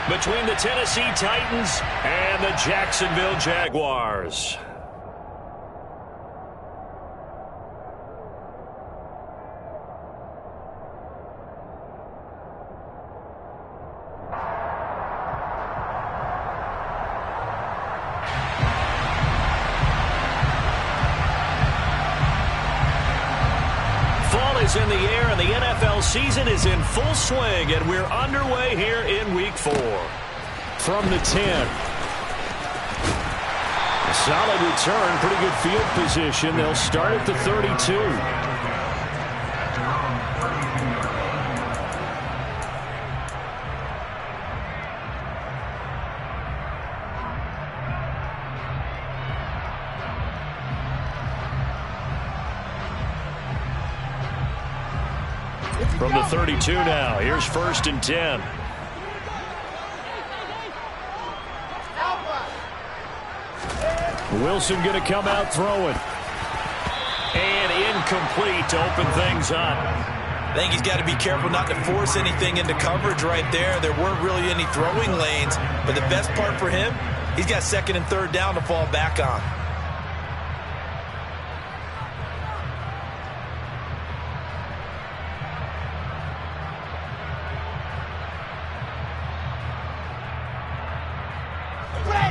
between the Tennessee Titans and the Jacksonville Jaguars. Is in the air, and the NFL season is in full swing, and we're underway here in Week 4. From the 10. A solid return, pretty good field position. They'll start at the 32. From the 32 now, here's 1st and 10. Wilson going to come out throwing. And incomplete to open things up. I think he's got to be careful not to force anything into coverage right there. There weren't really any throwing lanes, but the best part for him, he's got 2nd and 3rd down to fall back on.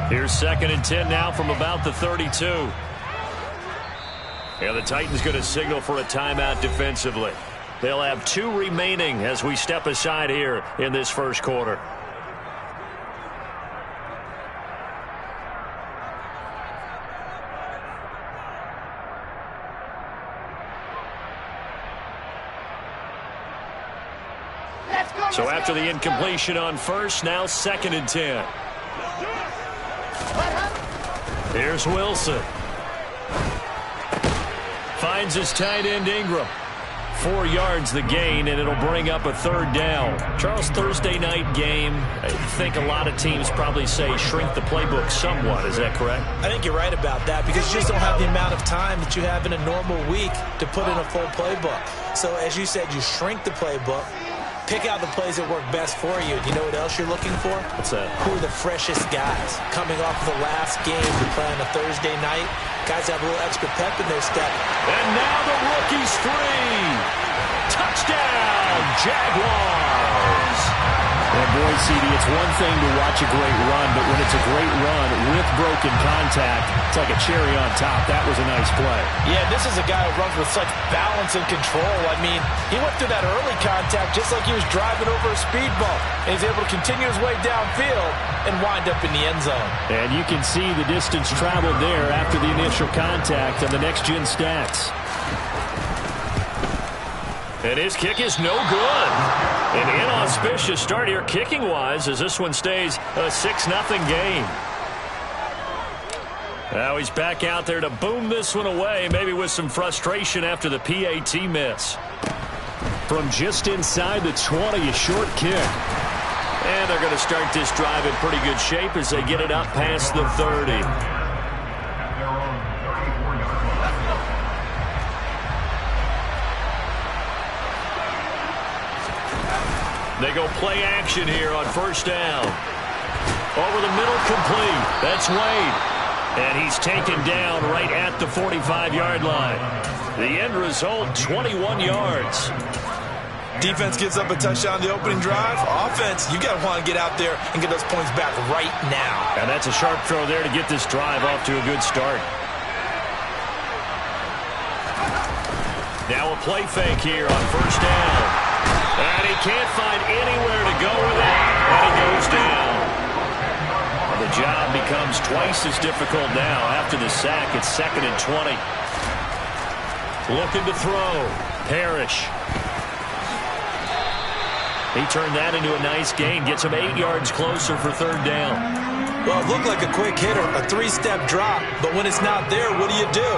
Here's 2nd and 10 now from about the 32. And the Titans going to signal for a timeout defensively. They'll have 2 remaining as we step aside here in this first quarter. So after the incompletion on 1st, now 2nd and 10. Here's Wilson. Finds his tight end Ingram. 4 yards the gain, and it'll bring up a 3rd down. Charles, Thursday night game, I think a lot of teams probably say shrink the playbook somewhat. Is that correct? I think you're right about that because you just don't have the amount of time that you have in a normal week to put in a full playbook. So as you said, you shrink the playbook. Pick out the plays that work best for you. You know what else you're looking for? What's that? Who are the freshest guys? Coming off of the last game to play on a Thursday night. Guys have a little extra pep in their step. And now the rookie's 3. Touchdown, Jaguars. And boy, CD, it's one thing to watch a great run, but when it's a great run with broken contact, it's like a cherry on top. That was a nice play. Yeah, this is a guy who runs with such balance and control. I mean, he went through that early contact just like he was driving over a speed bump. And he's able to continue his way downfield and wind up in the end zone. And you can see the distance traveled there after the initial contact on the next-gen stats. And his kick is no good. An inauspicious start here kicking-wise as this one stays a 6-0 game. Now he's back out there to boom this one away, maybe with some frustration after the PAT miss. From just inside the 20, a short kick. And they're going to start this drive in pretty good shape as they get it up past the 30. They go play action here on 1st down. Over the middle, complete. That's Wade. And he's taken down right at the 45-yard line. The end result, 21 yards. Defense gives up a touchdown the opening drive. Offense, you got to want to get out there and get those points back right now. And that's a sharp throw there to get this drive off to a good start. Now a play fake here on 1st down. And he can't find anywhere to go with it. And he goes down. The job becomes twice as difficult now after the sack. It's 2nd and 20. Looking to throw. Parrish. He turned that into a nice gain. Gets him 8 yards closer for 3rd down. Well, it looked like a quick hitter, a 3-step drop. But when it's not there, what do?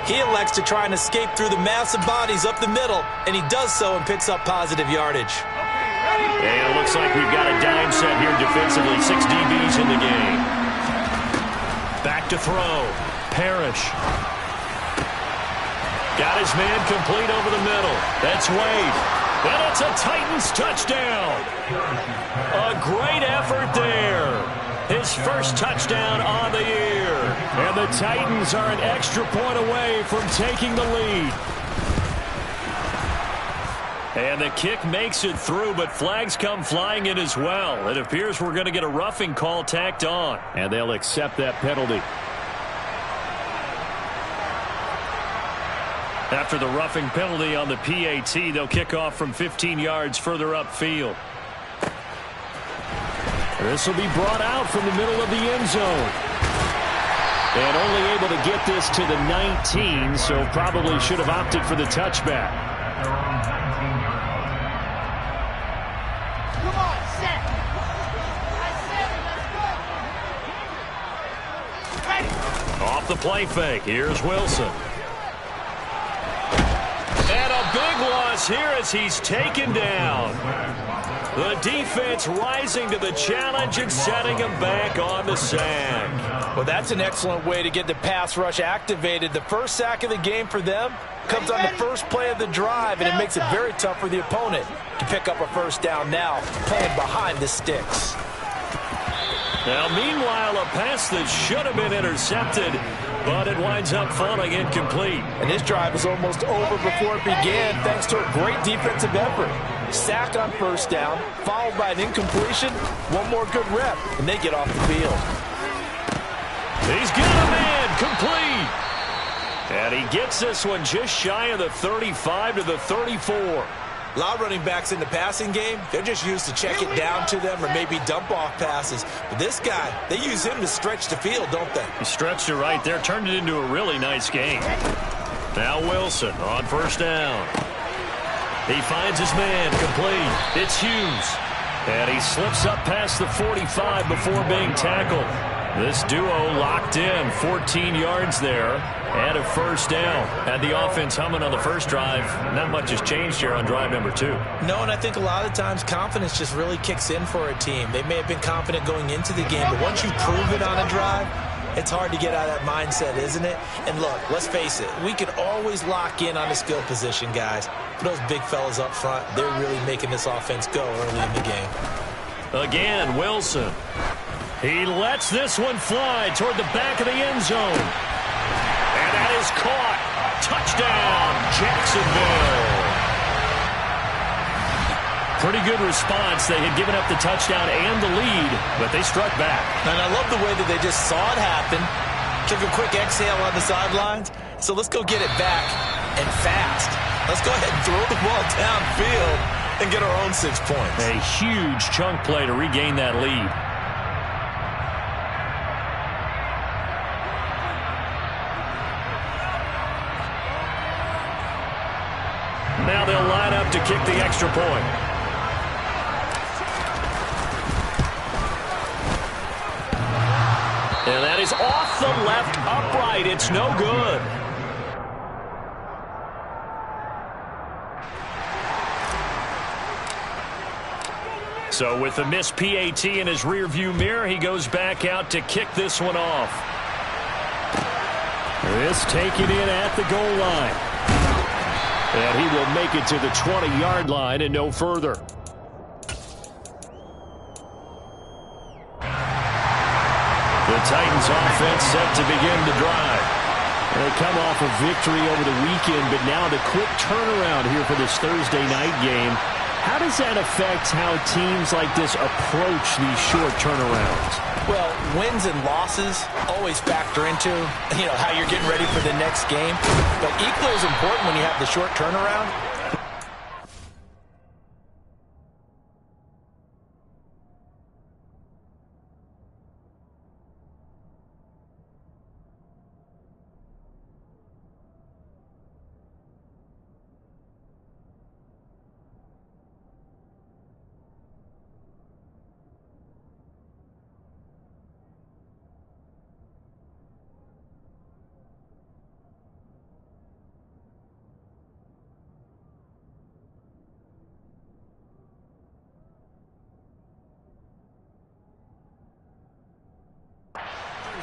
He elects to try and escape through the massive bodies up the middle, and he does so and picks up positive yardage. And it looks like we've got a dime set here defensively. 6 DBs in the game. Back to throw. Parrish. Got his man complete over the middle. That's Wade. And it's a Titans touchdown. A great effort there. his first touchdown on the year. And the Titans are an extra point away from taking the lead. And the kick makes it through, but flags come flying in as well. It appears we're going to get a roughing call tacked on. And they'll accept that penalty. After the roughing penalty on the PAT, they'll kick off from 15 yards further upfield. This will be brought out from the middle of the end zone. And only able to get this to the 19, so probably should have opted for the touchback. Come on, set. Let's go. Off the play fake, here's Wilson. And a big loss here as he's taken down. The defense rising to the challenge and setting him back on the sack. Well, that's an excellent way to get the pass rush activated. The first sack of the game for them comes on the first play of the drive, and it makes it very tough for the opponent to pick up a first down now, playing behind the sticks. Now, meanwhile, a pass that should have been intercepted, but it winds up falling incomplete. And this drive was almost over before it began thanks to a great defensive effort. Sack on first down, followed by an incompletion, one more good rep, and they get off the field. He's got a man, complete. And he gets this one just shy of the 35 to the 34. A lot of running backs in the passing game, they're just used to check it down to them or maybe dump off passes. But this guy, they use him to stretch the field, don't they? He stretched it right there, turned it into a really nice game. Now Wilson on first down. He finds his man, complete. It's Hughes. And he slips up past the 45 before being tackled. This duo locked in, 14 yards there, and a first down. Had the offense humming on the first drive. Not much has changed here on drive number 2. No, and I think a lot of times confidence just really kicks in for a team. They may have been confident going into the game, but once you prove it on a drive, it's hard to get out of that mindset, isn't it? And look, let's face it, we can always lock in on the skill position, guys. For those big fellas up front, they're really making this offense go early in the game. Again, Wilson. He lets this one fly toward the back of the end zone. And that is caught. Touchdown, Jacksonville. Pretty good response. They had given up the touchdown and the lead, but they struck back. And I love the way that they just saw it happen, took a quick exhale on the sidelines. So let's go get it back and fast. Let's go ahead and throw the ball downfield and get our own 6 points. A huge chunk play to regain that lead. Now they'll line up to kick the extra point. And that is off the left upright. It's no good. So with the missed PAT in his rearview mirror, he goes back out to kick this one off. This taken in at the goal line. And he will make it to the 20-yard line and no further. The Titans offense set to begin the drive. They come off a victory over the weekend, but now the quick turnaround here for this Thursday night game. How does that affect how teams like this approach these short turnarounds? Well, wins and losses always factor into, how you're getting ready for the next game. But equally as important when you have the short turnaround,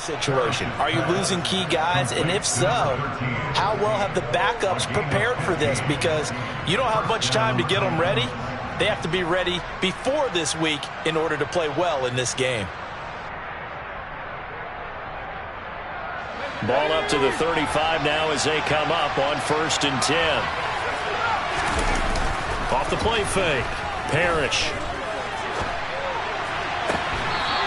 situation. Are you losing key guys? And if so, how well have the backups prepared for this? Because you don't have much time to get them ready. They have to be ready before this week in order to play well in this game. Ball up to the 35 now as they come up on 1st and 10. Off the play fake. Parrish.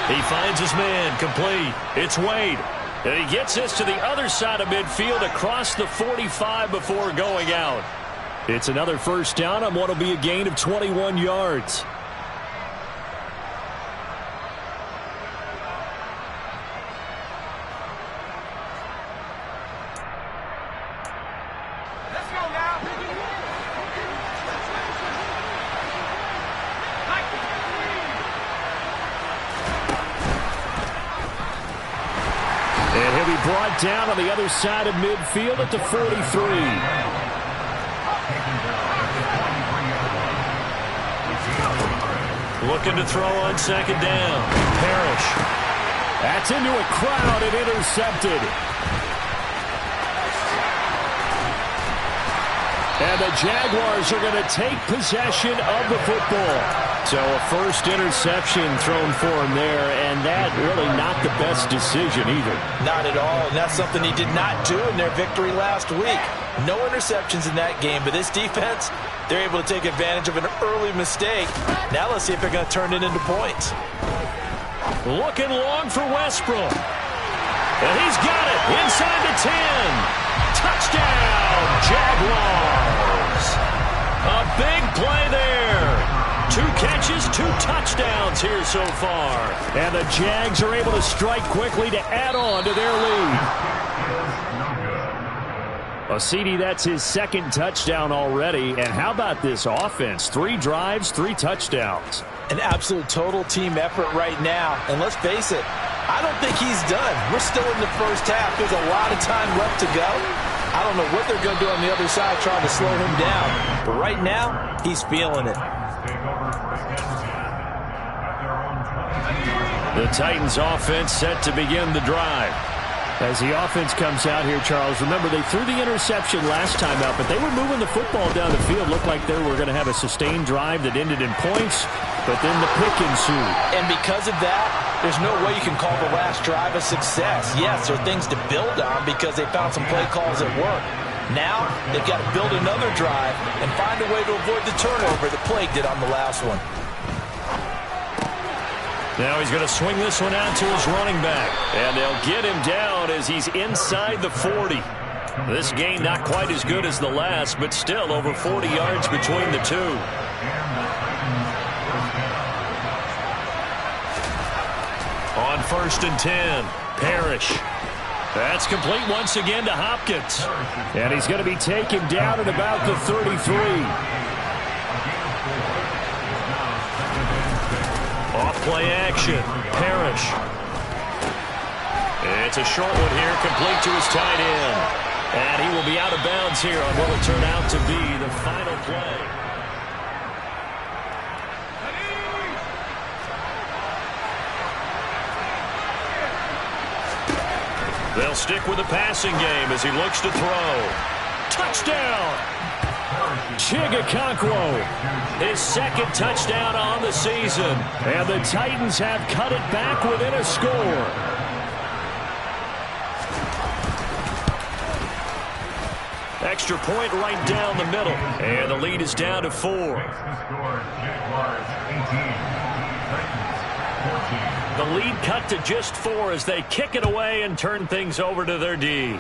He finds his man, complete. It's Wade. And he gets this to the other side of midfield across the 45 before going out. It's another first down on what will be a gain of 21 yards. Let's go now. And he'll be brought down on the other side of midfield at the 43. Looking to throw on 2nd down. Parrish. That's into a crowd and intercepted. And the Jaguars are going to take possession of the football. So a first interception thrown for him there, and that really not the best decision either. Not at all, and that's something he did not do in their victory last week. No interceptions in that game, but this defense, they're able to take advantage of an early mistake. Now let's see if they're going to turn it into points. Looking long for Westbrook. And he's got it inside the 10. Touchdown, Jaguars. A big play there. 2 catches, 2 touchdowns here so far. And the Jags are able to strike quickly to add on to their lead. CD, that's his 2nd touchdown already. And how about this offense? 3 drives, 3 touchdowns. An absolute total team effort right now. And let's face it, I don't think he's done. We're still in the first half. There's a lot of time left to go. I don't know what they're going to do on the other side trying to slow him down. But right now, he's feeling it. The Titans offense set to begin the drive. As the offense comes out here, Charles, remember they threw the interception last time out, but they were moving the football down the field. Looked like they were going to have a sustained drive that ended in points, but then the pick ensued. And because of that, there's no way you can call the last drive a success. Yes, there are things to build on because they found some play calls that work. Now, they've got to build another drive and find a way to avoid the turnover that plagued it on the last one. Now he's going to swing this one out to his running back. And they'll get him down as he's inside the 40. This game not quite as good as the last, but still over 40 yards between the two. On 1st and 10, Parrish. That's complete once again to Hopkins. And he's going to be taken down at about the 33. Off-play action. Parrish. It's a short one here, complete to his tight end. And he will be out of bounds here on what will turn out to be the final play. They'll stick with the passing game as he looks to throw. Touchdown! Chigakonkwo, His 2nd touchdown on the season. And the Titans have cut it back within a score. Extra point right down the middle. And the lead is down to 4. The lead cut to just 4 as they kick it away and turn things over to their D.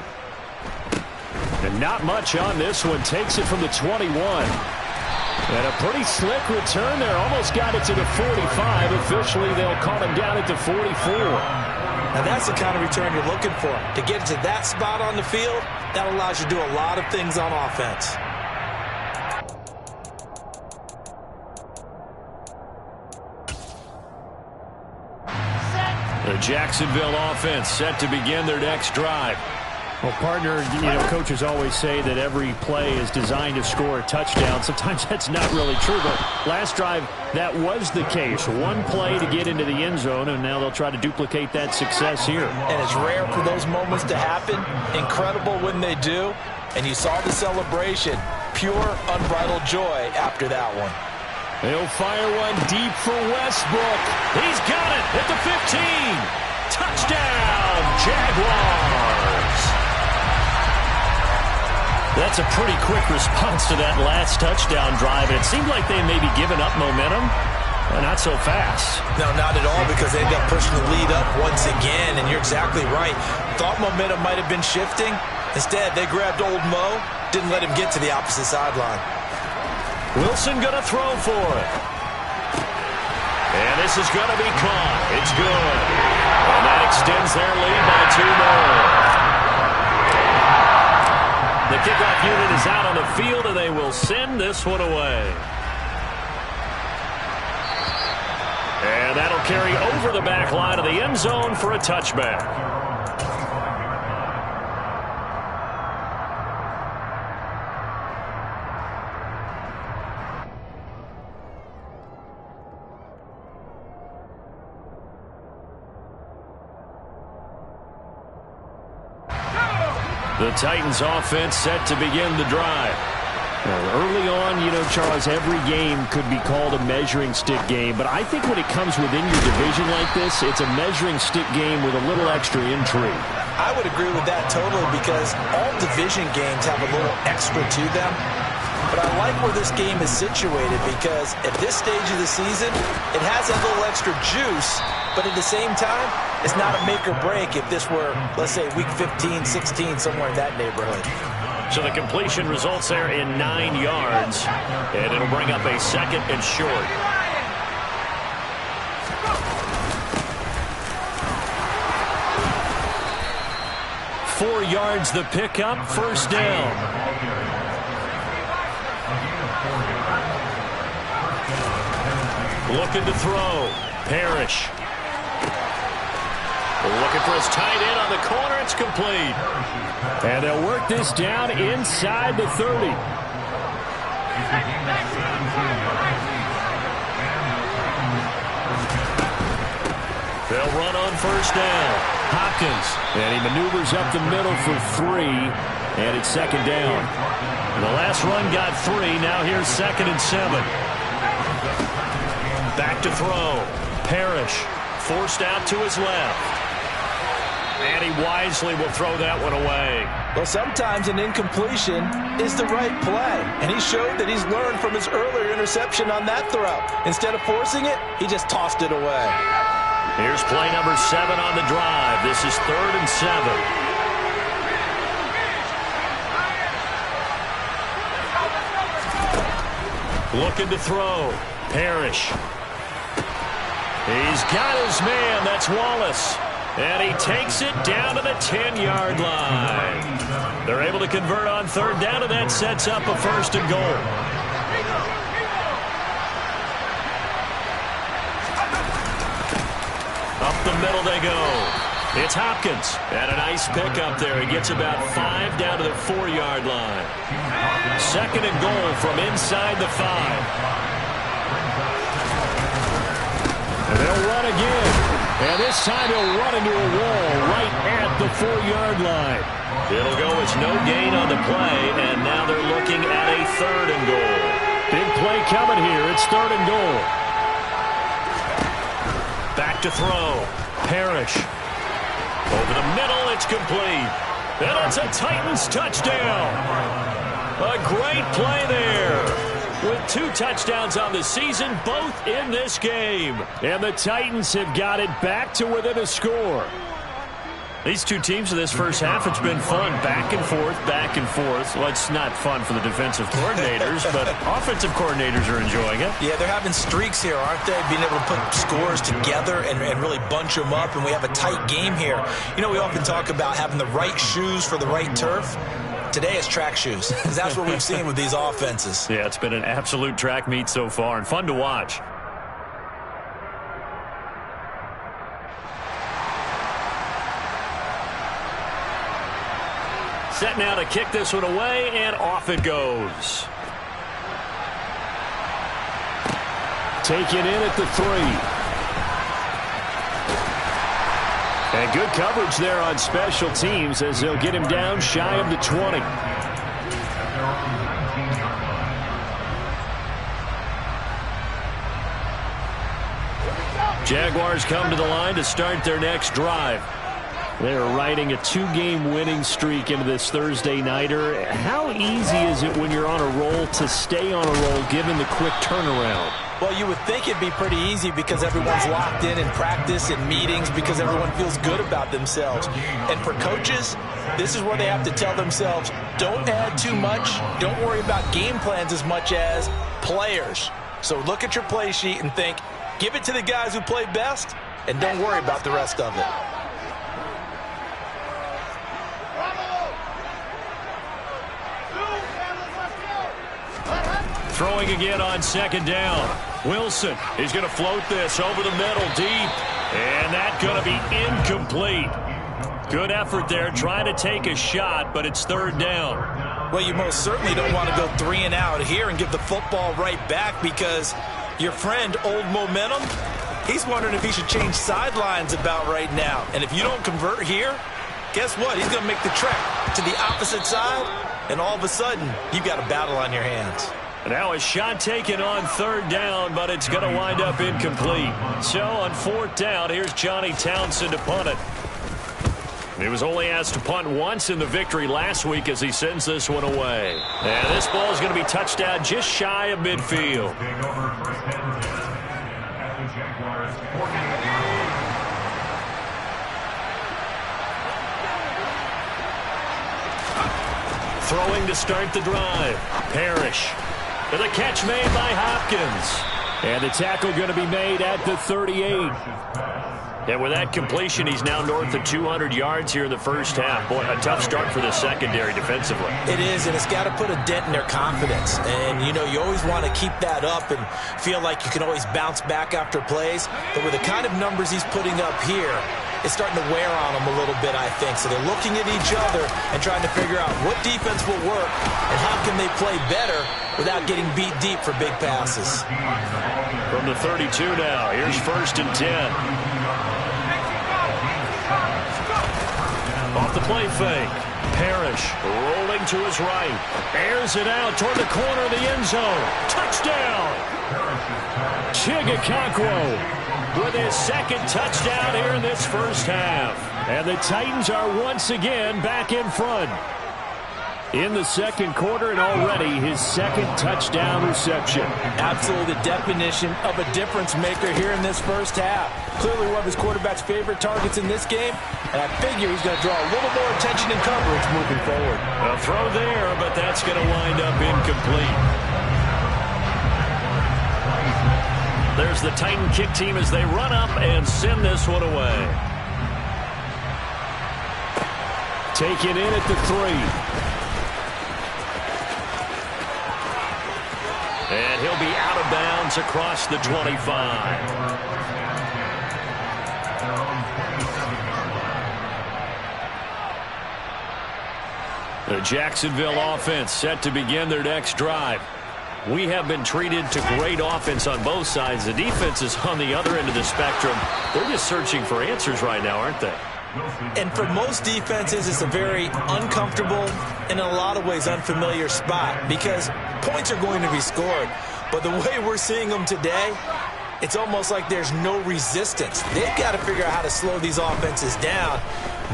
And not much on this one. Takes it from the 21. And a pretty slick return there. Almost got it to the 45. Officially, they'll call him down at the 44. Now that's the kind of return you're looking for. To get to that spot on the field, that allows you to do a lot of things on offense. The Jacksonville offense set to begin their next drive. Well, partner, coaches always say that every play is designed to score a touchdown. Sometimes that's not really true, but last drive, that was the case. One play to get into the end zone, and now they'll try to duplicate that success here. And it's rare for those moments to happen. Incredible when they do. And you saw the celebration. Pure, unbridled joy after that one. They'll fire one deep for Westbrook. He's got it at the 15. Touchdown, Jaguars. That's a pretty quick response to that last touchdown drive. And it seemed like they may be giving up momentum. Not so fast. No, not at all, because they ended up pushing the lead up once again, and you're exactly right. Thought momentum might have been shifting. Instead, they grabbed old Mo, didn't let him get to the opposite sideline. Wilson going to throw for it. And this is going to be caught. It's good. And that extends their lead by 2 more. The kickoff unit is out on the field, and they will send this one away. And that'll carry over the back line of the end zone for a touchback. The Titans offense set to begin the drive. Early on, Charles, every game could be called a measuring stick game. But I think when it comes within your division like this, it's a measuring stick game with a little extra intrigue. I would agree with that totally, because all division games have a little extra to them. But I like where this game is situated, because at this stage of the season, it has a little extra juice. But at the same time, it's not a make or break if this were, let's say, week 15, 16, somewhere in that neighborhood. So the completion results there in 9 yards, and it'll bring up a 2nd and short. Four yards the pickup, first down. Looking to throw. Parrish. Looking for his tight end on the corner. It's complete. And they'll work this down inside the 30. They'll run on first down. Hopkins. And he maneuvers up the middle for 3. And it's 2nd down. The last run got 3. Now here's 2nd and 7. Back to throw. Parrish. Forced out to his left. And he wisely will throw that one away. Well, sometimes an incompletion is the right play. And he showed that he's learned from his earlier interception on that throw. Instead of forcing it, he just tossed it away. Here's play number 7 on the drive. This is 3rd and 7. Looking to throw. Parrish. He's got his man. That's Wallace. And he takes it down to the 10-yard line. They're able to convert on 3rd down, and that sets up a 1st and goal. Up the middle they go. It's Hopkins. And a nice pickup there. He gets about 5 down to the 4-yard line. 2nd and goal from inside the 5. And they'll run again. And this time he'll run into a wall right at the 4-yard line. It'll go as no gain on the play, and now they're looking at a 3rd and goal. Big play coming here. It's 3rd and goal. Back to throw. Parrish. Over the middle, it's complete. And it's a Titans touchdown. A great play there. With 2 touchdowns on the season, both in this game. And the Titans have got it back to within a score. These two teams in this first half, it's been fun. Back and forth, back and forth. Well, it's not fun for the defensive coordinators, but offensive coordinators are enjoying it. Yeah, they're having streaks here, aren't they? Being able to put scores together and really bunch them up, and we have a tight game here. We often talk about having the right shoes for the right turf. Today it's track shoes. That's what we've seen with these offenses. Yeah, it's been an absolute track meet so far and fun to watch. Set now to kick this one away, and off it goes. Taken in at the 3. And good coverage there on special teams as they'll get him down shy of the 20. Jaguars come to the line to start their next drive. They're riding a 2-game winning streak into this Thursday nighter. How easy is it when you're on a roll to stay on a roll given the quick turnaround? Well, you would think it'd be pretty easy because everyone's locked in practice and meetings because everyone feels good about themselves. And for coaches, this is where they have to tell themselves, don't add too much. Don't worry about game plans as much as players. So look at your play sheet and think, give it to the guys who play best, and don't worry about the rest of it. Throwing again on second down. Wilson is going to float this over the middle deep. And that's going to be incomplete. Good effort there trying to take a shot, but it's third down. Well, you most certainly don't want to go 3 and out here and give the football right back because your friend, Old Momentum, he's wondering if he should change sidelines about right now. And if you don't convert here, guess what? He's going to make the trek to the opposite side, and all of a sudden, you've got a battle on your hands. Now a shot taken on third down, but it's going to wind up incomplete. So on fourth down, here's Johnny Townsend to punt it. He was only asked to punt once in the victory last week as he sends this one away. And this ball is going to be touchdown just shy of midfield. Throwing to start the drive. Parrish. And the catch made by Hopkins. And the tackle going to be made at the 38. And with that completion, he's now north of 200 yards here in the first half. Boy, a tough start for the secondary defensively. It is, and it's got to put a dent in their confidence. And, you know, you always want to keep that up and feel like you can always bounce back after plays. But with the kind of numbers he's putting up here, it's starting to wear on them a little bit, I think. So they're looking at each other and trying to figure out what defense will work and how can they play better without getting beat deep for big passes. From the 32 now, here's first and 10. Off the play fake. Parrish rolling to his right. Airs it out toward the corner of the end zone. Touchdown! Chigakakwo with his second touchdown here in this first half. And the Titans are once again back in front. In the second quarter and already his second touchdown reception. Absolutely the definition of a difference maker here in this first half. Clearly one of his quarterback's favorite targets in this game, and I figure he's going to draw a little more attention and coverage moving forward. A throw there, but that's going to wind up incomplete. There's the Titan kick team as they run up and send this one away. Taken in at the 3. And he'll be out of bounds across the 25. The Jacksonville offense set to begin their next drive. We have been treated to great offense on both sides. The defense is on the other end of the spectrum. They're just searching for answers right now, aren't they? And for most defenses, it's a very uncomfortable and in a lot of ways unfamiliar spot because points are going to be scored. But the way we're seeing them today, it's almost like there's no resistance. They've got to figure out how to slow these offenses down.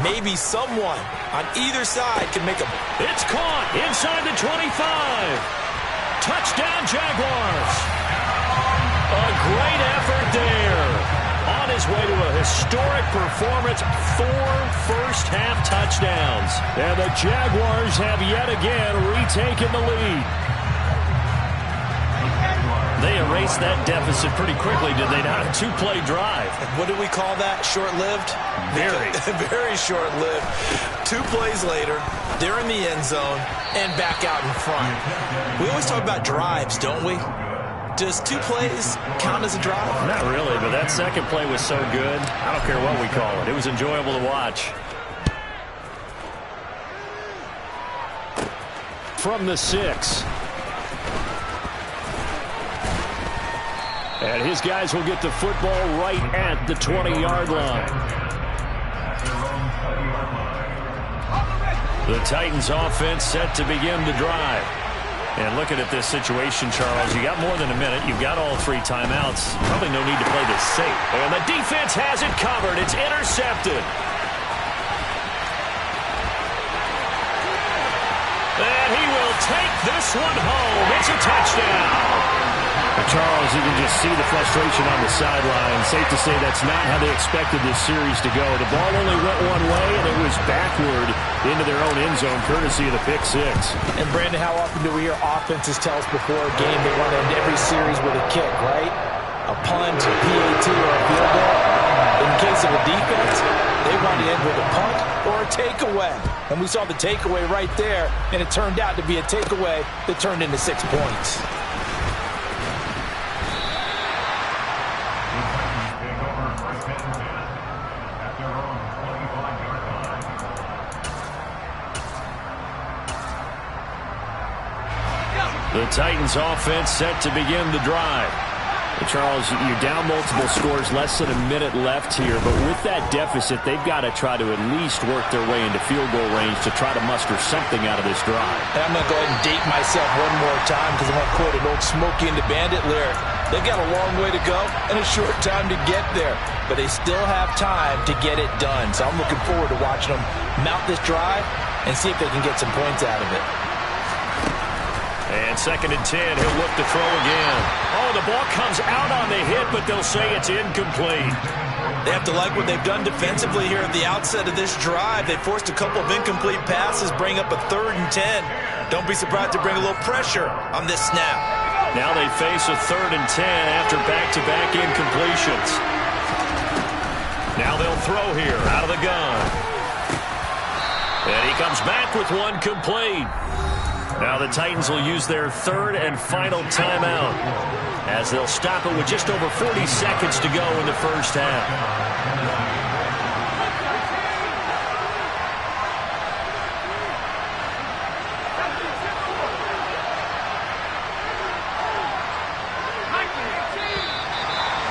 Maybe someone on either side can make a... It's caught inside the 25. Touchdown, Jaguars. A great effort there. On his way to a historic performance, 4 first-half touchdowns. And the Jaguars have yet again retaken the lead. They erased that deficit pretty quickly, did they not? A 2-play drive. What do we call that? Short-lived? Very. Very short-lived. 2 plays later, they're in the end zone and back out in front. We always talk about drives, don't we? Does 2 plays count as a drive? Not really, but that second play was so good. I don't care what we call it. It was enjoyable to watch. From the 6. And his guys will get the football right at the 20-yard line. The Titans offense set to begin the drive. And looking at this situation, Charles, you got more than a minute. You've got all 3 timeouts. Probably no need to play this safe. And the defense has it covered. It's intercepted. And he will take this one home. It's a touchdown. Charles, you can just see the frustration on the sideline. Safe to say that's not how they expected this series to go. The ball only went one way, and it was backward into their own end zone, courtesy of the pick six. And, Brandon, how often do we hear offenses tell us before a game they want to end every series with a kick, right? A punt, a PAT, or a field goal. In case of a defense, they want to end with a punt or a takeaway. And we saw the takeaway right there, and it turned out to be a takeaway that turned into 6 points. The Titans offense set to begin the drive. Charles, you're down multiple scores, less than a minute left here, but with that deficit, they've got to try to at least work their way into field goal range to try to muster something out of this drive. And I'm going to go ahead and date myself one more time because I'm going to quote an old Smokey and the Bandit lyric. They've got a long way to go and a short time to get there, but they still have time to get it done. So I'm looking forward to watching them mount this drive and see if they can get some points out of it. And 2nd and 10, he'll look to throw again. Oh, the ball comes out on the hit, but they'll say it's incomplete. They have to like what they've done defensively here at the outset of this drive. They forced a couple of incomplete passes, bring up a 3rd and 10. Don't be surprised to bring a little pressure on this snap. Now they face a 3rd and 10 after back-to-back incompletions. Now they'll throw here out of the gun. And he comes back with one complete. Now the Titans will use their 3rd and final timeout as they'll stop it with just over 40 seconds to go in the first half.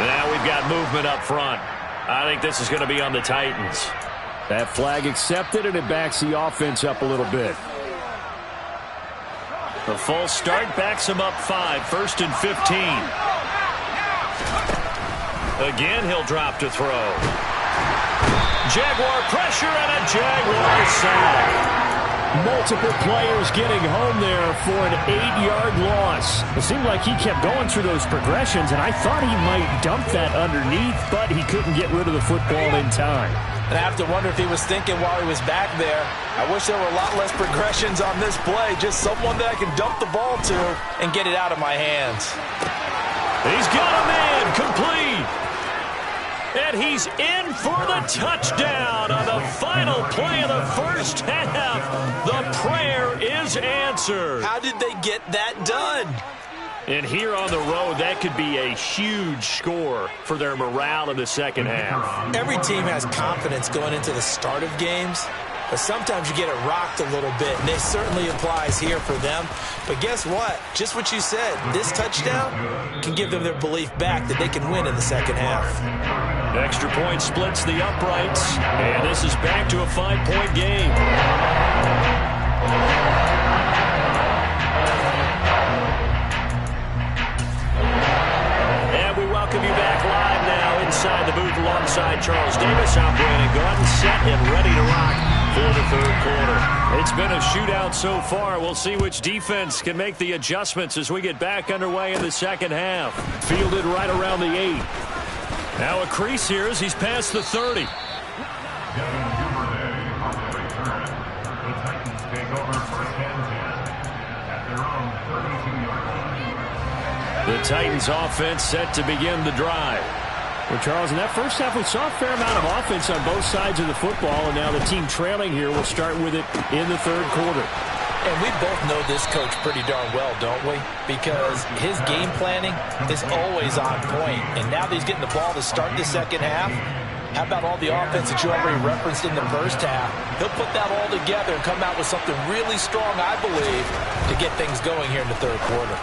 Now we've got movement up front. I think this is going to be on the Titans. That flag accepted, and it backs the offense up a little bit. The false start backs him up 5, 1st and 15. Again, he'll drop to throw. Jaguar pressure and a Jaguar sack. Multiple players getting home there for an 8-yard loss. It seemed like he kept going through those progressions, and I thought he might dump that underneath, but he couldn't get rid of the football in time. And I have to wonder if he was thinking while he was back there, I wish there were a lot less progressions on this play. Just someone that I can dump the ball to and get it out of my hands. He's got a man complete. And he's in for the touchdown on the final play of the first half. The prayer is answered. How did they get that done? And here on the road, that could be a huge score for their morale in the second half. Every team has confidence going into the start of games, but sometimes you get it rocked a little bit, and it certainly applies here for them. But guess what? Just what you said, this touchdown can give them their belief back that they can win in the second half. Extra point splits the uprights, and this is back to a 5-point game. Welcome you back live now inside the booth alongside Charles Davis. I'm Brandon Gordon, set and ready to rock for the 3rd quarter. It's been a shootout so far. We'll see which defense can make the adjustments as we get back underway in the second half. Fielded right around the 8. Now a crease here as he's past the 30. The Titans offense set to begin the drive. Well, Charles, in that first half, we saw a fair amount of offense on both sides of the football, and now the team trailing here will start with it in the 3rd quarter. And we both know this coach pretty darn well, don't we? Because his game planning is always on point. And now that he's getting the ball to start the second half, how about all the offense that you already referenced in the first half? He'll put that all together and come out with something really strong, I believe, to get things going here in the 3rd quarter.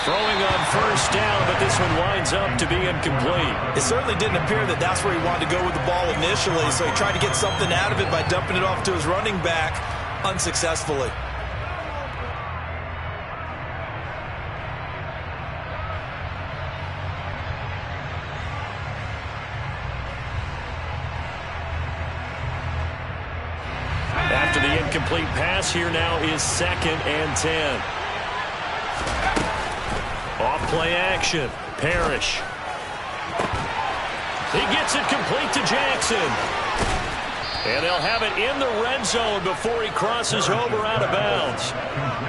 Throwing on first down, but this one winds up to be incomplete. It certainly didn't appear that that's where he wanted to go with the ball initially, so he tried to get something out of it by dumping it off to his running back unsuccessfully. After the incomplete pass here now is 2nd and 10. Off play action. Parrish. He gets it complete to Jackson. And they'll have it in the red zone before he crosses over out of bounds.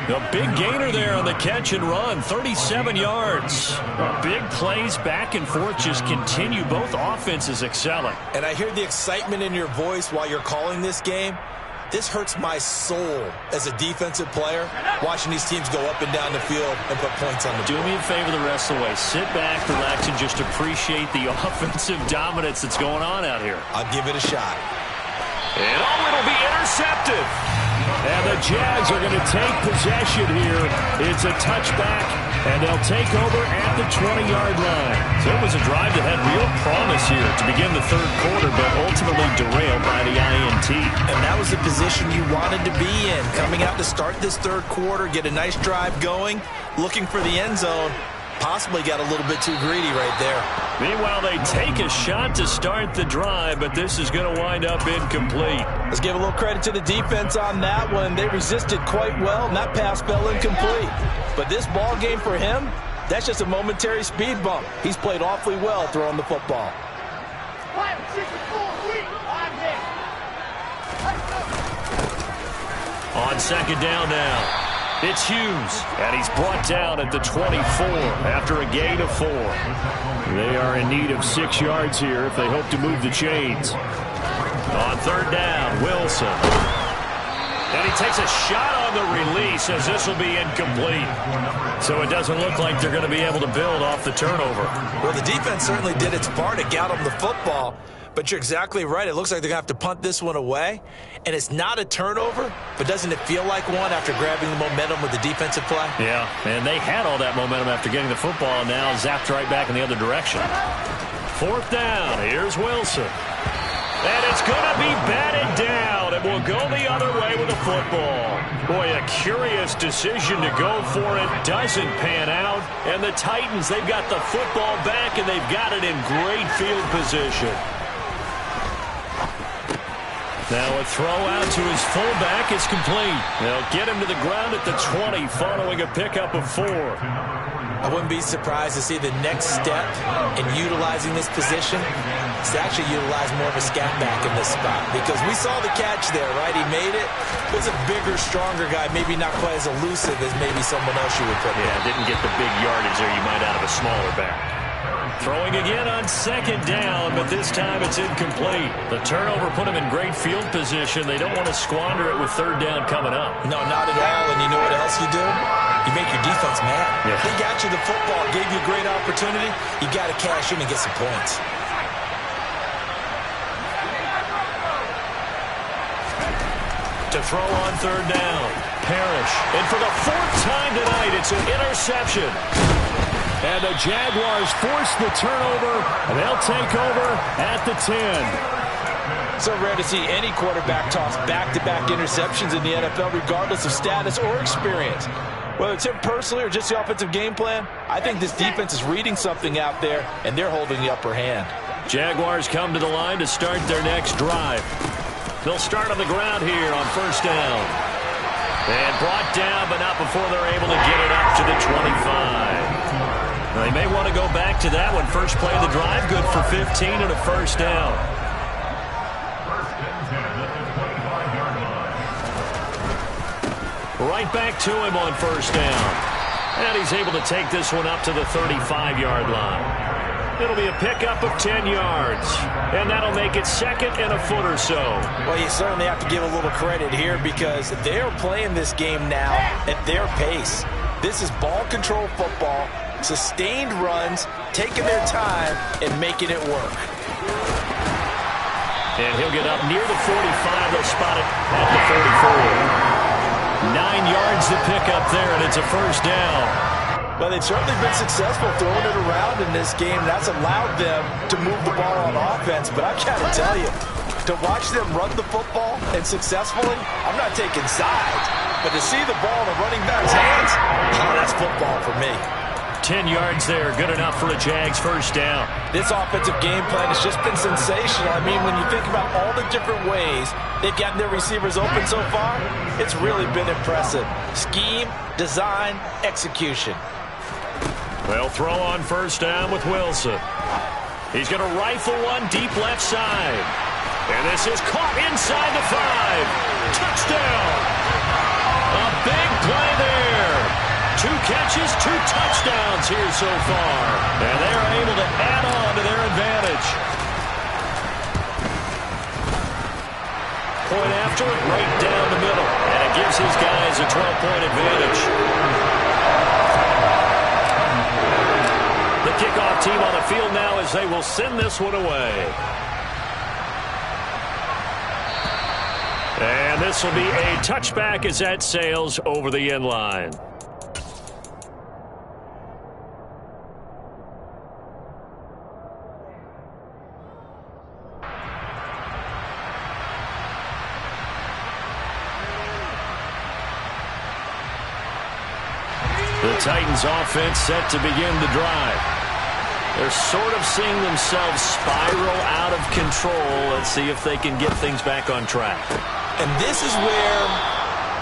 A big gainer there on the catch and run, 37 yards. Big plays back and forth just continue. Both offenses excelling. And I hear the excitement in your voice while you're calling this game. This hurts my soul as a defensive player, watching these teams go up and down the field and put points on the board. Do me a favor the rest of the way. Sit back, relax, and just appreciate the offensive dominance that's going on out here. I'll give it a shot. And it'll be intercepted. And the Jags are going to take possession here. It's a touchback, and they'll take over at the 20-yard line. So it was a drive that had real promise here to begin the third quarter, but ultimately derailed by the INT. And that was the position you wanted to be in. Coming out to start this third quarter, get a nice drive going, looking for the end zone. Possibly got a little bit too greedy right there. Meanwhile, they take a shot to start the drive, but this is going to wind up incomplete. Let's give a little credit to the defense on that one. They resisted quite well, and that pass fell incomplete. But this ball game for him, that's just a momentary speed bump. He's played awfully well throwing the football. On 2nd down now. It's Hughes, and he's brought down at the 24 after a gain of 4. They are in need of 6 yards here if they hope to move the chains. On 3rd down, Wilson. And he takes a shot on the release as this will be incomplete. So it doesn't look like they're going to be able to build off the turnover. Well, the defense certainly did its part to get them the football. But you're exactly right. It looks like they're going to have to punt this one away. And it's not a turnover, but doesn't it feel like one after grabbing the momentum with the defensive play? Yeah, and they had all that momentum after getting the football, and now zapped right back in the other direction. 4th down, here's Wilson. And it's going to be batted down. It will go the other way with the football. Boy, a curious decision to go for it. Doesn't pan out. And the Titans, they've got the football back, and they've got it in great field position. Now a throw out to his fullback is complete. They'll get him to the ground at the 20 following a pickup of 4. I wouldn't be surprised to see the next step in utilizing this position is to actually utilize more of a scat back in this spot. Because we saw the catch there, right? He made it. He was a bigger, stronger guy, maybe not quite as elusive as maybe someone else you would put in. Yeah, didn't get the big yardage there you might out of a smaller back. Throwing again on 2nd down, but this time it's incomplete. The turnover put him in great field position. They don't want to squander it with 3rd down coming up. No, not at all. And you know what else you do? You make your defense mad. Yeah. They got you the football, gave you a great opportunity. You got to cash in and get some points. To throw on 3rd down, Parrish. And for the 4th time tonight, it's an interception. And the Jaguars force the turnover, and they'll take over at the 10. So rare to see any quarterback toss back-to-back interceptions in the NFL, regardless of status or experience. Whether it's him personally or just the offensive game plan, I think this defense is reading something out there, and they're holding the upper hand. Jaguars come to the line to start their next drive. They'll start on the ground here on 1st down. And brought down, but not before they're able to get it up to the 25. Now, they may want to go back to that one. First play of the drive, good for 15 and a 1st down. Right back to him on 1st down. And he's able to take this one up to the 35-yard line. It'll be a pickup of 10 yards. And that'll make it 2nd and a foot or so. Well, you certainly have to give a little credit here because they're playing this game now at their pace. This is ball control football, sustained runs, taking their time, and making it work. And he'll get up near the 45. They'll spot it at the 44. 9 yards to pick up there, and it's a 1st down. Well, they've certainly been successful throwing it around in this game. That's allowed them to move the ball on offense. But I've got to tell you, to watch them run the football and successfully, I'm not taking sides. But to see the ball in the running back's hands, oh, that's football for me. 10 yards there, good enough for a Jags first down. This offensive game plan has just been sensational. I mean, when you think about all the different ways they've gotten their receivers open so far, it's really been impressive. Scheme, design, execution. They'll throw on first down with Wilson. He's going to rifle one deep left side. And this is caught inside the 5. Touchdown. A big play there. 2 catches, 2 touchdowns here so far. And they're able to add on to their advantage. Point after it, right down the middle. And it gives his guys a 12-point advantage. The kickoff team on the field now as they will send this one away. And this will be a touchback as that sails over the end line. The Titans offense set to begin the drive. They're sort of seeing themselves spiral out of control. Let's see if they can get things back on track. And this is where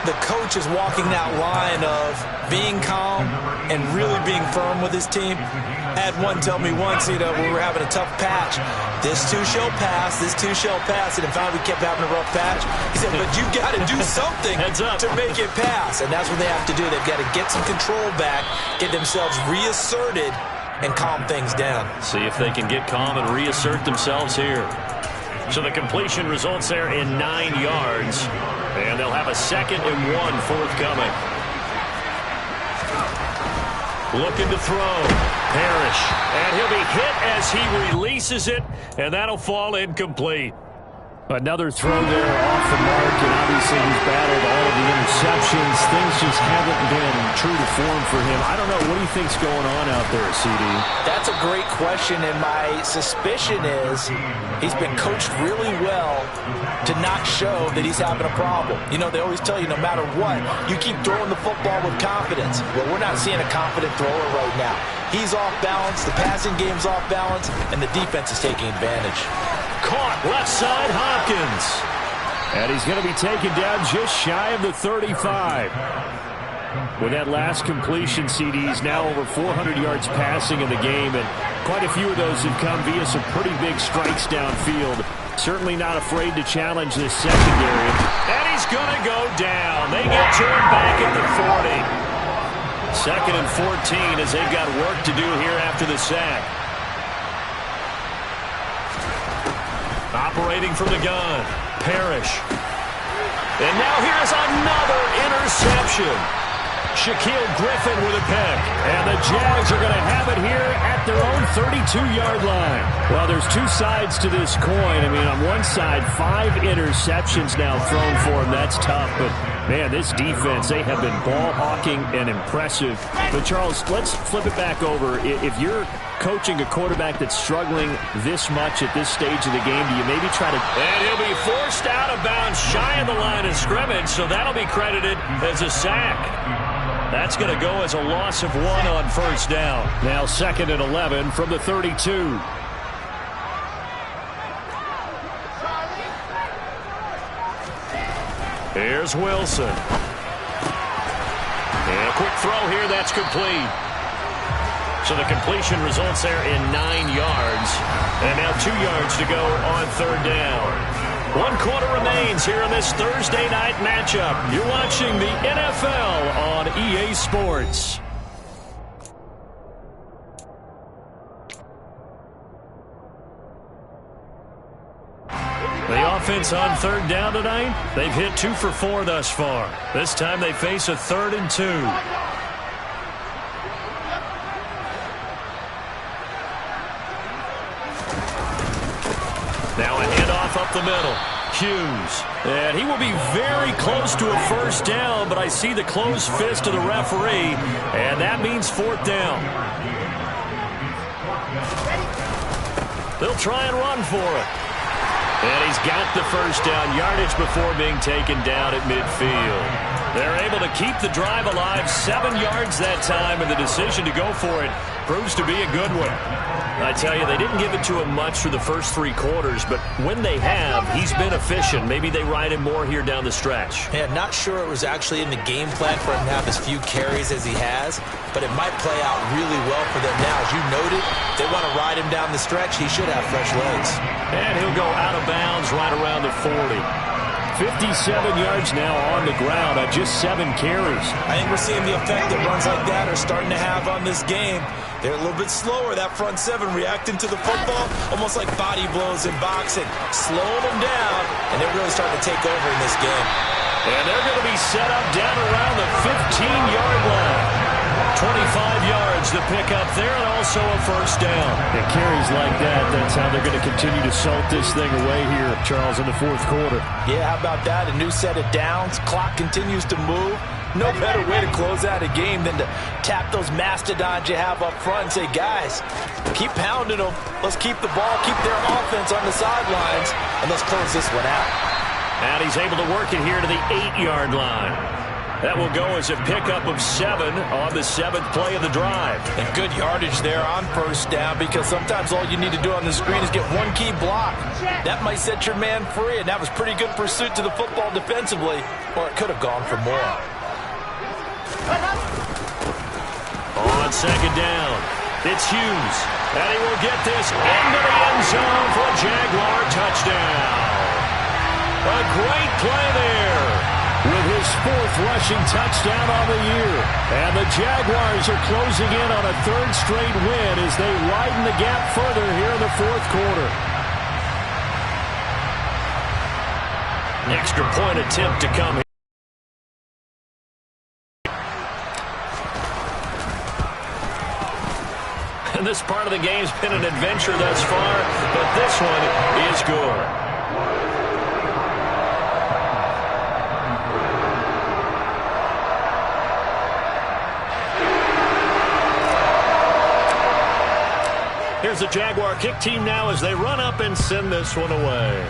the coach is walking that line of being calm and really being firm with his team. I had one tell me once, we were having a tough patch. This too shall pass, this too shall pass. And in fact, we kept having a rough patch. He said, but you've got to do something to make it pass. And that's what they have to do. They've got to get some control back, get themselves reasserted, and calm things down. See if they can get calm and reassert themselves here. So the completion results there in 9 yards. And they'll have a 2nd and 1 forthcoming. Looking to throw. Parrish. And he'll be hit as he releases it. And that'll fall incomplete. Another throw there off the mark, and obviously he's battled all of the interceptions. Things just haven't been true to form for him. I don't know. What do you think's going on out there, CD? That's a great question, and my suspicion is he's been coached really well to not show that he's having a problem. You know, they always tell you no matter what, you keep throwing the football with confidence. Well, we're not seeing a confident thrower right now. He's off balance, the passing game's off balance, and the defense is taking advantage. Caught left side, Hopkins. And he's going to be taken down just shy of the 35. With that last completion, CD's now over 400 yards passing in the game, and quite a few of those have come via some pretty big strikes downfield. Certainly not afraid to challenge this secondary. And he's going to go down. They get to him back at the 40. 2nd and 14 as they've got work to do here after the sack. Operating from the gun, Parrish. And now here's another interception. Shaquille Griffin with a pick. And the Jags are going to have it here at their own 32-yard line. Well, there's 2 sides to this coin. I mean, on one side, 5 interceptions now thrown for him. That's tough. But, man, this defense, they have been ball hawking and impressive. But, Charles, let's flip it back over. If you're coaching a quarterback that's struggling this much at this stage of the game, do you maybe try to... And he'll be forced out of bounds shy of the line of scrimmage, so that'll be credited as a sack. That's going to go as a loss of 1 on first down. Now 2nd and 11 from the 32. Here's Wilson. And a quick throw here, that's complete. So the completion results there in 9 yards. And now 2 yards to go on 3rd down. 1 quarter remains here in this Thursday night matchup. You're watching the NFL on EA Sports. The offense on 3rd down tonight, they've hit 2 for 4 thus far. This time they face a 3rd and 2. Now a handoff up the middle. Hughes. And he will be very close to a first down, but I see the closed fist of the referee, and that means 4th down. They'll try and run for it. And he's got the first down yardage before being taken down at midfield. They're able to keep the drive alive, 7 yards that time, and the decision to go for it proves to be a good one. I tell you, they didn't give it to him much for the first 3 quarters, but when they have, he's been efficient. Maybe they ride him more here down the stretch. Yeah, not sure it was actually in the game plan for him to have as few carries as he has, but it might play out really well for them now. As you noted, they want to ride him down the stretch. He should have fresh legs. And he'll go out of bounds right around the 40. 57 yards now on the ground on just 7 carries. I think we're seeing the effect that runs like that are starting to have on this game. They're a little bit slower, that front 7, reacting to the football, almost like body blows in boxing, slowing them down, and they're really starting to take over in this game. And they're going to be set up down around the 15-yard line. 25 yards to pick up there, and also a first down. It carries like that. That's how they're going to continue to salt this thing away here, Charles, in the 4th quarter. Yeah, how about that? A new set of downs. Clock continues to move. No better way to close out a game than to tap those mastodons you have up front and say, guys, keep pounding them. Let's keep the ball, keep their offense on the sidelines, and let's close this one out. And he's able to work it here to the 8-yard line. That will go as a pickup of 7 on the 7th play of the drive. And good yardage there on first down, because sometimes all you need to do on the screen is get one key block. That might set your man free, and that was pretty good pursuit to the football defensively, or it could have gone for more. On 2nd down, it's Hughes. And he will get this into the end zone for a Jaguar touchdown. A great play there. With his 4th rushing touchdown on the year. And the Jaguars are closing in on a 3rd straight win as they widen the gap further here in the 4th quarter. Extra point attempt to come here. And this part of the game's been an adventure thus far, but this one is good. Here's the Jaguar kick team now as they run up and send this one away.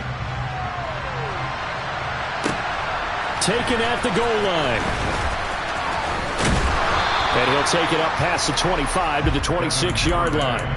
Taken at the goal line. And he'll take it up past the 25 to the 26-yard line.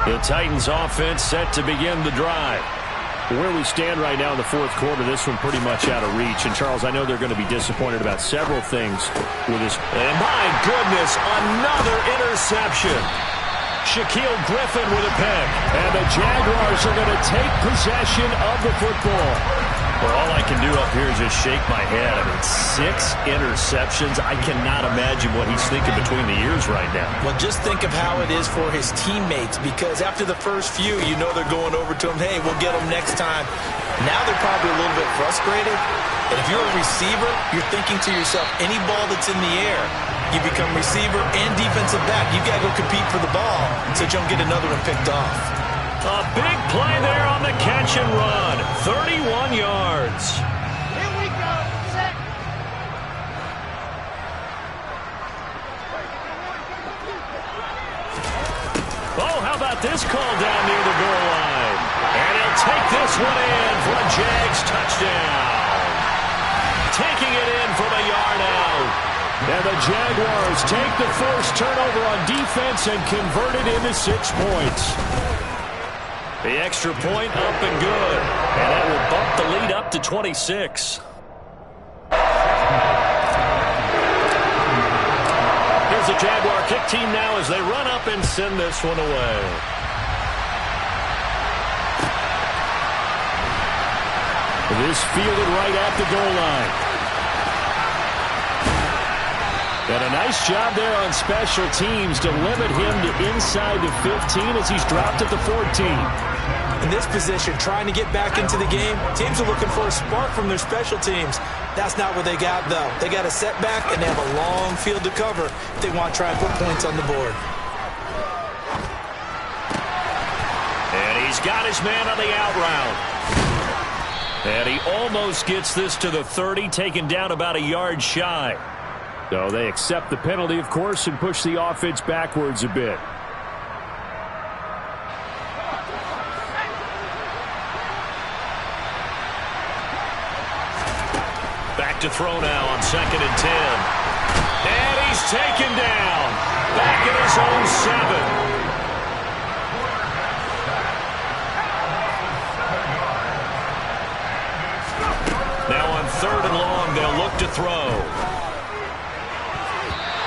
The Titans offense set to begin the drive. Where we stand right now in the 4th quarter, this one pretty much out of reach. And, Charles, I know they're going to be disappointed about several things with this. And, my goodness, another interception. Shaquille Griffin with a pick. And the Jaguars are going to take possession of the football. Well, all I can do up here is just shake my head. I mean, 6 interceptions. I cannot imagine what he's thinking between the ears right now. Well, just think of how it is for his teammates, because after the first few, you know they're going over to him, hey, we'll get him next time. Now they're probably a little bit frustrated. And if you're a receiver, you're thinking to yourself, any ball that's in the air, you become receiver and defensive back. You got to go compete for the ball so you don't get another one picked off. A big play there on the catch and run. 31 yards. Here we go. Set. Oh, how about this call down near the goal line? And he'll take this one in for a Jags touchdown. Taking it in from a yard out. And the Jaguars take the first turnover on defense and convert it into 6 points. The extra point up and good. And that will bump the lead up to 26. Here's the Jaguar kick team now as they run up and send this one away. This fielded right at the goal line. And a nice job there on special teams to limit him to inside the 15 as he's dropped at the 14. In this position, trying to get back into the game, teams are looking for a spark from their special teams. That's not what they got, though. They got a setback, and they have a long field to cover if they want to try and put points on the board. He's got his man on the out route. And he almost gets this to the 30, taken down about a yard shy. So they accept the penalty, of course, and push the offense backwards a bit. Back to throw now on 2nd and 10. And he's taken down. Back at his own 7. Now on 3rd and long, they'll look to throw.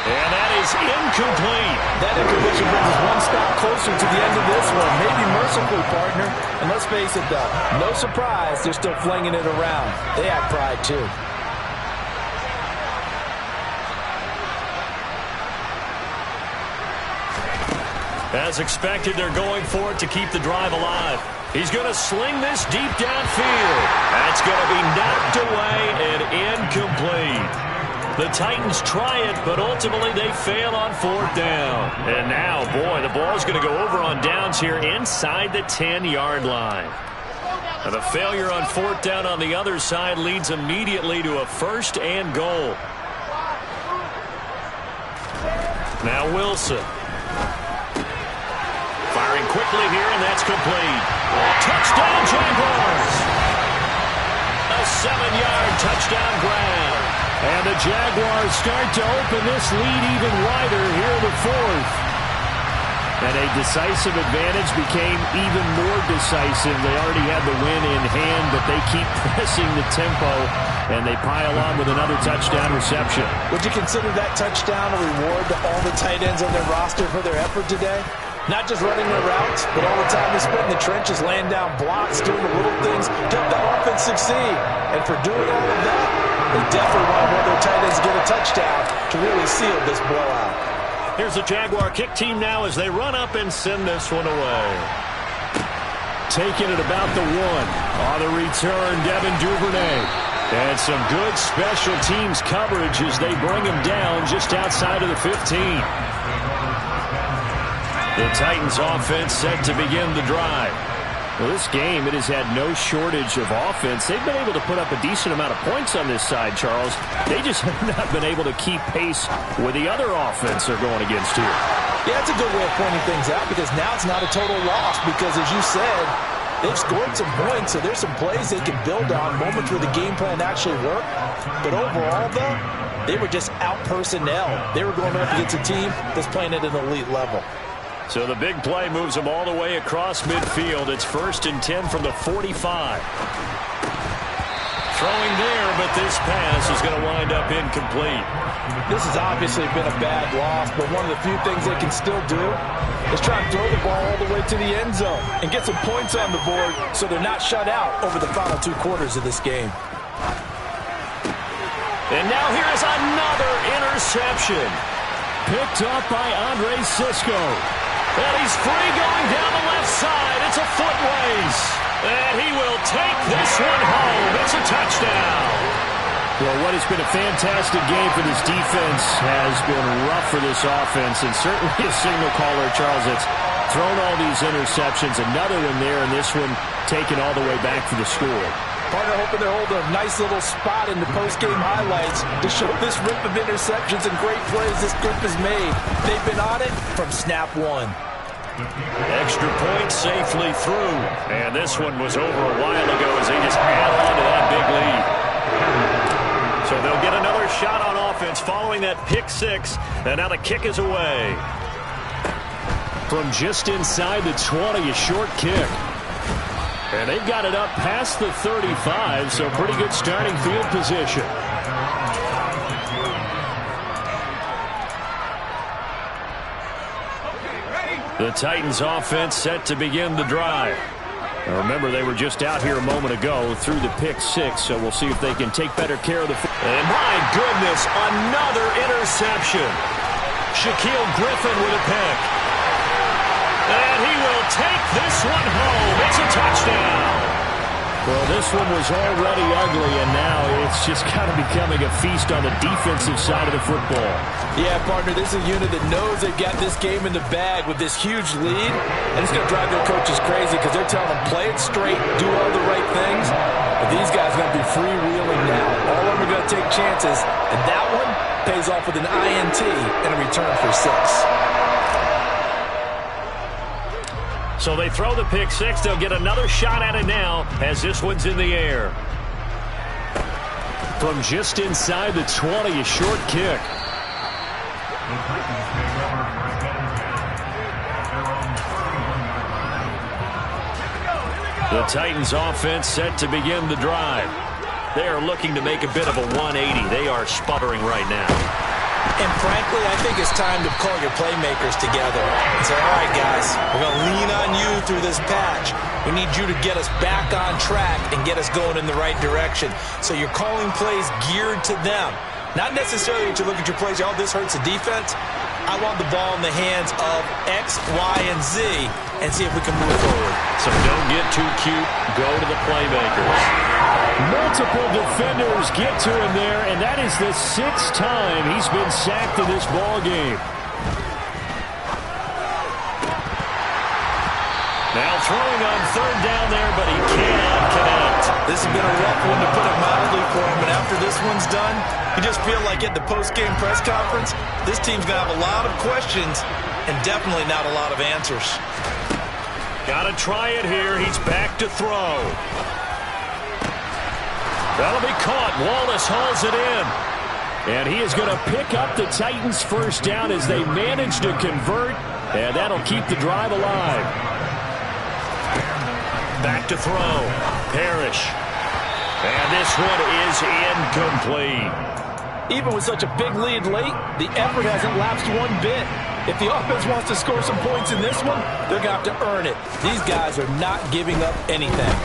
And that is incomplete. That incompletion brings us one stop closer to the end of this one. Maybe mercifully, partner. And let's face it, though, no surprise, they're still flinging it around. They have pride, too. As expected, they're going for it to keep the drive alive. He's going to sling this deep downfield. That's going to be knocked away and incomplete. The Titans try it, but ultimately they fail on 4th down. And now, boy, the ball's going to go over on downs here inside the 10-yard line. And the failure on 4th down on the other side leads immediately to a 1st and goal. Now Wilson. Firing quickly here, and that's complete. Touchdown, Jaguars! A 7-yard touchdown grab. And the Jaguars start to open this lead even wider here in the 4th. And a decisive advantage became even more decisive. They already had the win in hand, but they keep pressing the tempo, and they pile on with another touchdown reception. Would you consider that touchdown a reward to all the tight ends on their roster for their effort today? Not just running their routes, but all the time they spent in the trenches, laying down blocks, doing the little things to help that offense succeed. And for doing all of that, they definitely want one of their tight ends to get a touchdown to really seal this blowout. Here's the Jaguar kick team now as they run up and send this one away. Taking it about the 1. On the return, Devin Duvernay. And some good special teams coverage as they bring him down just outside of the 15. The Titans offense set to begin the drive. Well, this game, it has had no shortage of offense. They've been able to put up a decent amount of points on this side, Charles. They just have not been able to keep pace with the other offense they're going against here. Yeah, that's a good way of pointing things out because now it's not a total loss because, as you said, they've scored some points, so there's some plays they can build on, moments where the game plan actually worked. But overall, though, they were just out-personnel. They were going up against a team that's playing at an elite level. So the big play moves them all the way across midfield. It's 1st and 10 from the 45. Throwing there, but this pass is going to wind up incomplete. This has obviously been a bad loss, but one of the few things they can still do is try and throw the ball all the way to the end zone and get some points on the board so they're not shut out over the final 2 quarters of this game. And now here is another interception. Picked up by Andre Sisco. And he's free going down the left side. It's a foot race. And he will take this one home. It's a touchdown. Well, what has been a fantastic game for this defense has been rough for this offense, and certainly a signal caller, Charles, that's thrown all these interceptions. Another one there, and this one taken all the way back for the score. Partner hoping they hold a nice little spot in the post-game highlights to show this rip of interceptions and great plays this group has made. They've been on it from snap 1. Extra point safely through. And this one was over a while ago as they just add on to that big lead. So they'll get another shot on offense following that pick 6. And now the kick is away. From just inside the 20, a short kick. And they've got it up past the 35, so pretty good starting field position. The Titans offense set to begin the drive. Now remember, they were just out here a moment ago through the pick 6, so we'll see if they can take better care of the football. And my goodness, another interception. Shaquille Griffin with a pick. And he will take this one home. It's a touchdown. Well, this one was already ugly, and now it's just kind of becoming a feast on the defensive side of the football. Yeah, partner, this is a unit that knows they've got this game in the bag with this huge lead, and it's going to drive their coaches crazy because they're telling them, play it straight, do all the right things. But these guys are going to be freewheeling now. All of them are going to take chances, and that one pays off with an INT and a return for 6. So they throw the pick six. They'll get another shot at it now as this one's in the air. From just inside the 20, a short kick. The Titans offense set to begin the drive. They are looking to make a bit of a 180. They are sputtering right now. And frankly, I think it's time to call your playmakers together and say, all right, guys, we're going to lean on you through this patch. We need you to get us back on track and get us going in the right direction. So you're calling plays geared to them. Not necessarily that you look at your plays, oh, this hurts the defense. I want the ball in the hands of X, Y, and Z and see if we can move forward. So don't get too cute. Go to the playmakers. Multiple defenders get to him there, and that is the 6th time he's been sacked in this ball game. Now throwing on third down there, but he cannot connect. This has been a rough one to put it mildly for him, and after this one's done, you just feel like at the post-game press conference, this team's going to have a lot of questions and definitely not a lot of answers. Got to try it here. He's back to throw. That'll be caught. Wallace hauls it in. And he is going to pick up the Titans' first down as they manage to convert, and that'll keep the drive alive. Back to throw. Parrish. And this one is incomplete. Even with such a big lead late, the effort hasn't lapsed one bit. If the offense wants to score some points in this one, they're going to have to earn it. These guys are not giving up anything.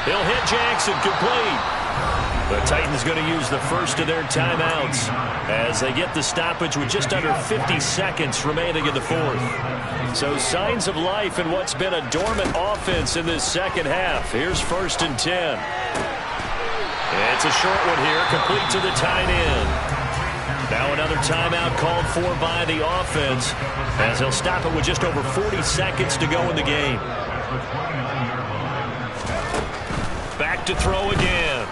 He'll hit Jackson, complete. The Titans going to use the first of their timeouts as they get the stoppage with just under 50 seconds remaining in the fourth. So signs of life in what's been a dormant offense in this second half. Here's 1st and 10. It's a short one here, complete to the tight end. Now another timeout called for by the offense as they'll stop it with just over 40 seconds to go in the game. Back to throw again.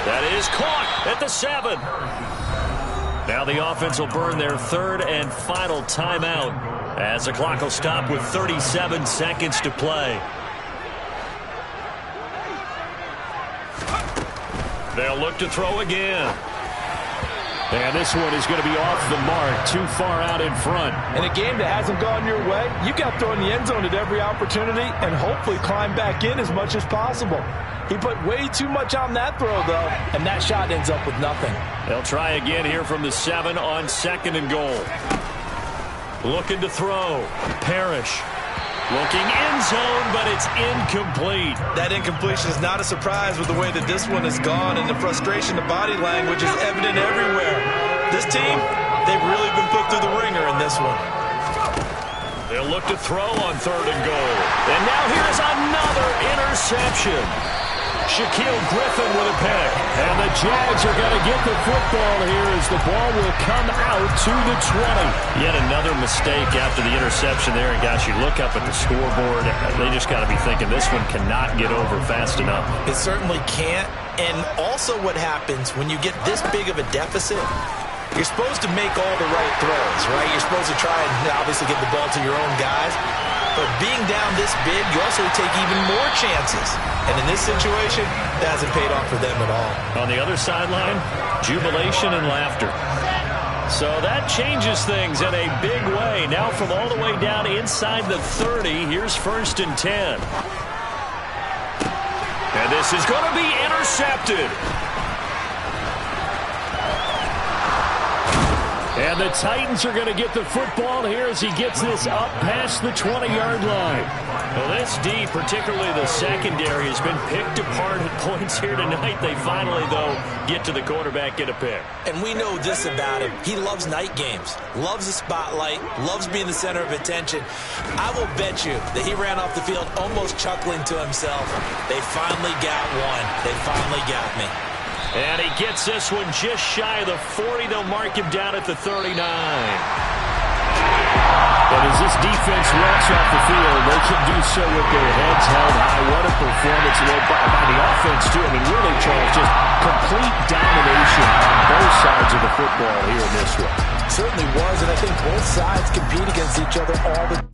That is caught at the 7. Now the offense will burn their 3rd and final timeout as the clock will stop with 37 seconds to play. They'll look to throw again. And this one is going to be off the mark, too far out in front. In a game that hasn't gone your way, you got to throw in the end zone at every opportunity and hopefully climb back in as much as possible. He put way too much on that throw, though, and that shot ends up with nothing. They'll try again here from the 7 on 2nd and goal. Looking to throw. Parrish. Looking end zone, but it's incomplete. That incompletion is not a surprise with the way that this one has gone, and the frustration, the body language is evident everywhere. This team, they've really been put through the ringer in this one. They'll look to throw on 3rd and goal. And now here's another interception. Shaquille Griffin with a pick. And the Jags are going to get the football here as the ball will come out to the 20. Yet another mistake after the interception there. And gosh, you look up at the scoreboard, they just got to be thinking this one cannot get over fast enough. It certainly can't. And also what happens when you get this big of a deficit, you're supposed to make all the right throws, right? You're supposed to try and obviously get the ball to your own guys. But being down this big, you also take even more chances. And in this situation, that hasn't paid off for them at all. On the other sideline, jubilation and laughter. So that changes things in a big way. Now from all the way down inside the 30, here's 1st and 10. And this is going to be intercepted. And the Titans are going to get the football here as he gets this up past the 20-yard line. Well, this D, particularly the secondary, has been picked apart at points here tonight. They finally, though, get to the quarterback, get a pick. And we know this about him. He loves night games, loves the spotlight, loves being the center of attention. I will bet you that he ran off the field almost chuckling to himself. They finally got one. They finally got me. And he gets this one just shy of the 40. They'll mark him down at the 39. And as this defense walks off the field, they can do so with their heads held high. What a performance by the offense, too. I mean, really, Charles, just complete domination on both sides of the football here in this one. Certainly was, and I think both sides compete against each other all the time.